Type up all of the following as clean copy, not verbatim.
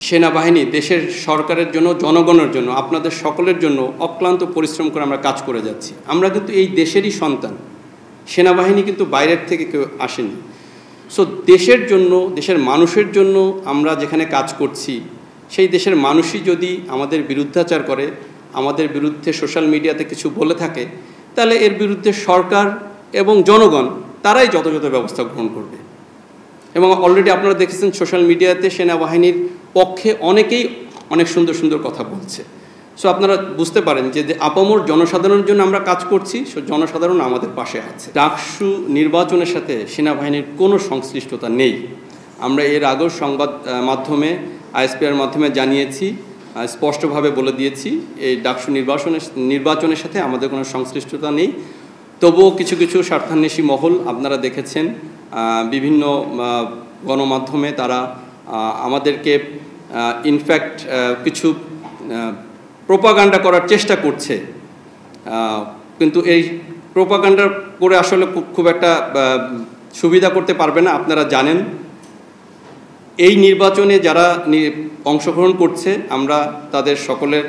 সেনাবাহিনী দেশের সরকারের জন্য, জনগণের জন্য, আপনাদের সকলের জন্য অক্লান্ত পরিশ্রম করে আমরা কাজ করে যাচ্ছি। আমরা কিন্তু এই দেশেরই সন্তান। সেনাবাহিনী কিন্তু বাইরের থেকে কেউ আসেনি। সো দেশের জন্য, দেশের মানুষের জন্য আমরা যেখানে কাজ করছি, সেই দেশের মানুষই যদি আমাদের বিরুদ্ধাচার করে, আমাদের বিরুদ্ধে সোশ্যাল মিডিয়াতে কিছু বলে থাকে, তাহলে এর বিরুদ্ধে সরকার এবং জনগণ তারাই যথাযথ ব্যবস্থা গ্রহণ করবে। এবং অলরেডি আপনারা দেখেছেন সোশ্যাল মিডিয়াতে সেনাবাহিনীর পক্ষে অনেকেই অনেক সুন্দর সুন্দর কথা বলছে। সো আপনারা বুঝতে পারেন যে আপামর জনসাধারণের জন্য আমরা কাজ করছি, সো জনসাধারণ আমাদের পাশে আছে। ডাকসু নির্বাচনের সাথে সেনাবাহিনীর কোনো সংশ্লিষ্টতা নেই। আমরা এর আগেও সংবাদ মাধ্যমে, আইএসপিআর মাধ্যমে জানিয়েছি, স্পষ্টভাবে বলে দিয়েছি এই ডাকসু নির্বাচনের সাথে আমাদের কোনো সংশ্লিষ্টতা নেই। তবুও কিছু কিছু স্বার্থান্বেষী মহল আপনারা দেখেছেন বিভিন্ন গণমাধ্যমে তারা আমাদেরকে ইনফ্যাক্ট কিছু প্রোপাগান্ডা করার চেষ্টা করছে, কিন্তু এই প্রোপাগান্ডা করে আসলে খুব একটা সুবিধা করতে পারবে না। আপনারা জানেন এই নির্বাচনে যারা অংশগ্রহণ করছে আমরা তাদের সকলের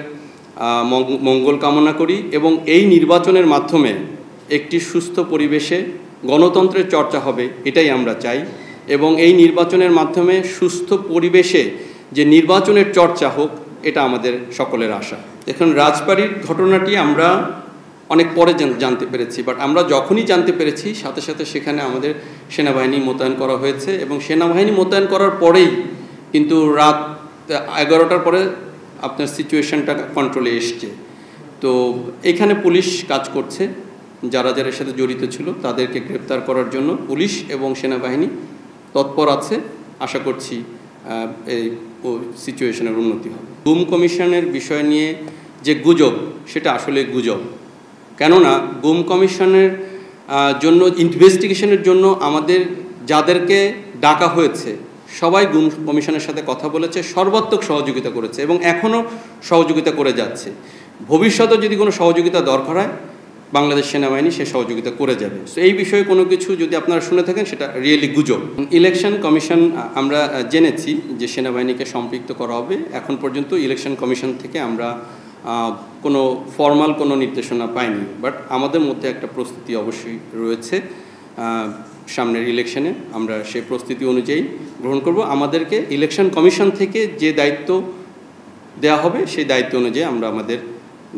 মঙ্গল কামনা করি এবং এই নির্বাচনের মাধ্যমে একটি সুস্থ পরিবেশে গণতন্ত্রের চর্চা হবে, এটাই আমরা চাই। এবং এই নির্বাচনের মাধ্যমে সুস্থ পরিবেশে যে নির্বাচনের চর্চা হোক, এটা আমাদের সকলের আশা। এখন রাজবাড়ির ঘটনাটি আমরা অনেক পরে জানতে পেরেছি, বাট আমরা যখনই জানতে পেরেছি সাথে সাথে সেখানে আমাদের সেনাবাহিনী মোতায়েন করা হয়েছে এবং সেনাবাহিনী মোতায়েন করার পরেই কিন্তু রাত 11টার পরে আপনার সিচুয়েশনটা কন্ট্রোলে এসছে। তো এখানে পুলিশ কাজ করছে, যারা যারা সাথে জড়িত ছিল তাদেরকে গ্রেপ্তার করার জন্য পুলিশ এবং সেনাবাহিনী তৎপর আছে। আশা করছি এই সিচুয়েশনের উন্নতি হবে। গুম কমিশনের বিষয় নিয়ে যে গুজব, সেটা আসলে গুজব। কেননা গুম কমিশনের জন্য, ইনভেস্টিগেশনের জন্য আমাদের যাদেরকে ডাকা হয়েছে সবাই গুম কমিশনের সাথে কথা বলেছে, সর্বাত্মক সহযোগিতা করেছে এবং এখনও সহযোগিতা করে যাচ্ছে। ভবিষ্যতে যদি কোনো সহযোগিতা দরকার হয় বাংলাদেশ সেনাবাহিনী সে সহযোগিতা করে যাবে। সো এই বিষয়ে কোনো কিছু যদি আপনারা শুনে থাকেন সেটা রিয়েলি গুজব। ইলেকশন কমিশন আমরা জেনেছি যে সেনাবাহিনীকে সম্পৃক্ত করা হবে। এখন পর্যন্ত ইলেকশন কমিশন থেকে আমরা কোনো ফর্মাল কোনো নির্দেশনা পাইনি, বাট আমাদের মধ্যে একটা প্রস্তুতি অবশ্যই রয়েছে। সামনের ইলেকশনে আমরা সেই প্রস্তুতি অনুযায়ী গ্রহণ করব। আমাদেরকে ইলেকশন কমিশন থেকে যে দায়িত্ব দেওয়া হবে সেই দায়িত্ব অনুযায়ী আমরা আমাদের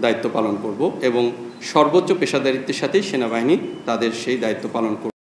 দায়িত্ব পালন করব এবং সর্বোচ্চ পেশাদারিত্বের সাথেই সেনাবাহিনী তাদের সেই দায়িত্ব পালন করবে।